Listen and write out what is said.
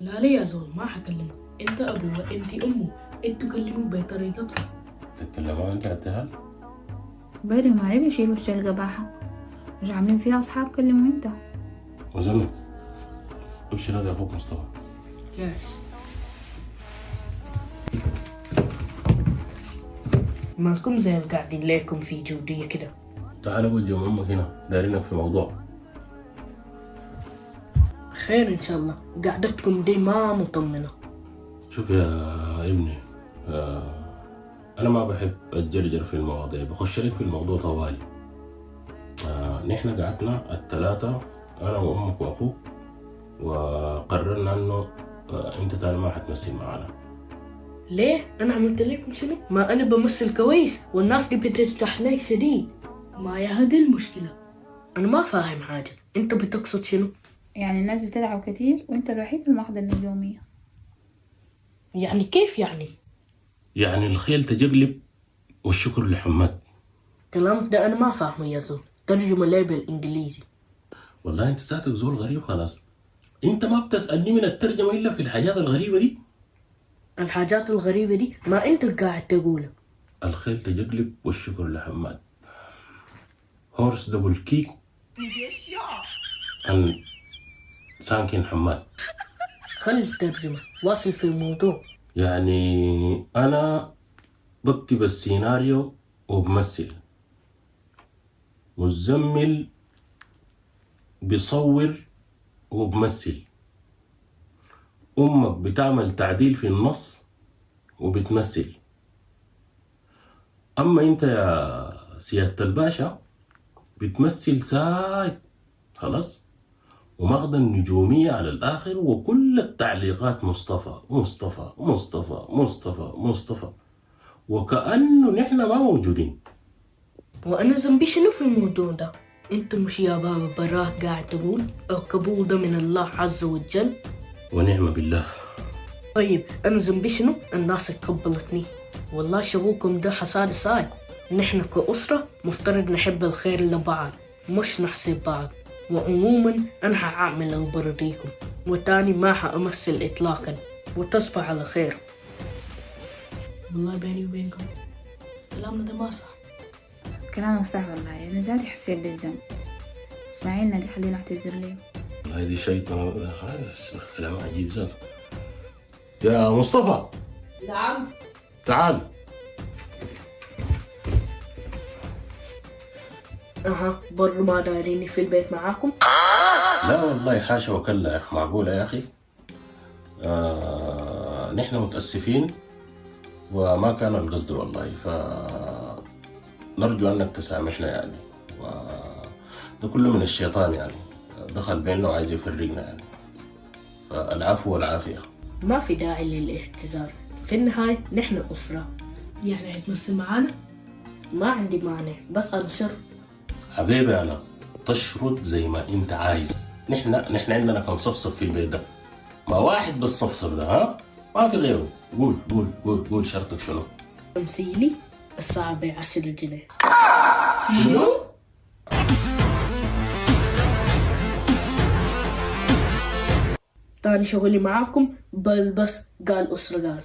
لا ليه يا زول، ما حكلمه. انت ابوه وانت امه، انتوا كلموه بطريقتكم. تتكلموا انت ابتهال؟ بدري ما عليه بيشيل وش القباحة، مش عاملين فيها أصحاب كلموا انت. وزمن ابشر هذا اخوك مصطفى. كارثة. مالكم زي قاعدين ليكم في جودية كده؟ تعال وجه امك هنا، دايرينك في موضوع. خير ان شاء الله، قعدتكم دي ما مطمنة. شوف يا ابني، انا ما بحب اتجرجر في المواضيع، بخش لك في الموضوع طوالي. نحن قعدنا الثلاثة، انا وامك واخوك، وقررنا انه انت تاني ما حتمثل معانا. ليه؟ انا عملت لكم شنو؟ ما انا بمثل كويس والناس دي بترتاح لي شديد. ما يا هذه المشكلة. انا ما فاهم حاجة، انت بتقصد شنو؟ يعني الناس بتدعوا كتير وانت الوحيد في المحضر النجومية. يعني كيف يعني؟ يعني الخيل تجلب والشكر لحماد. كلامك ده انا ما فاهمه يا زول، ترجمة ليه بالانجليزي. والله انت ذاتك زول غريب خلاص. انت ما بتسألني من الترجمة الا في الحاجات الغريبة دي. الحاجات الغريبة دي ما انت قاعد تقولها. الخيل تجلب والشكر لحماد. هورس دبل كيك عن سانكن حماد. خلي الترجمة، واصل في الموضوع. يعني انا بكتب السيناريو وبمثل، مزمل بيصور وبمثل، امك بتعمل تعديل في النص وبتمثل. اما انت يا سيادة الباشا بتمثل ساي خلاص، وماخذ النجومية على الآخر، وكل التعليقات مصطفى مصطفى مصطفى مصطفى مصطفى، وكأنه نحن ما موجودين. وانا ذنبي شنو في الموضوع ده؟ انت مش يا بابا براك قاعد تقول القبول ده من الله عز وجل؟ ونعم بالله. طيب انا ذنبي شنو؟ الناس اتقبلتني. والله شغلكم ده حصاد صاي. نحن كأسرة مفترض نحب الخير لبعض، مش نحسب بعض. وعموما انا هعمل اللي برضيكم، وتاني ما هأمثل اطلاقا، وتصبح على خير. والله بيني وبينكم كلامنا ده ما صح. كلامك صح والله، انا ذاتي حسيت بالذنب. اسماعيلنا دي خلينا اعتذر ليه. هذه شيطان، كلام عجيب ذاته. يا مصطفى نعم. تعال. برضو ما دايريني في البيت معاكم؟ لا والله حاشا وكلا يا أخي، معقولة يا أخي؟ نحن متأسفين وما كان القصد والله، نرجو أنك تسامحنا يعني. ده كله من الشيطان يعني، دخل بيننا وعايز يفرقنا يعني، فالعفو والعافية. ما في داعي للاعتذار، في النهاية نحن أسرة. يعني هتمثل معانا؟ ما عندي مانع، بس على شر. حبيبي أنا تشرد زي ما أنت عايز. نحن عندنا كم صفصف في البيت ده، ما واحد بس صفصف ده، ها؟ ما في غيره. قول قول قول قول شرطك شنو؟ تمثيلي الساعة ب10 جنيه. شنو؟ تاني شغلي معاكم بس قال أسرة قال.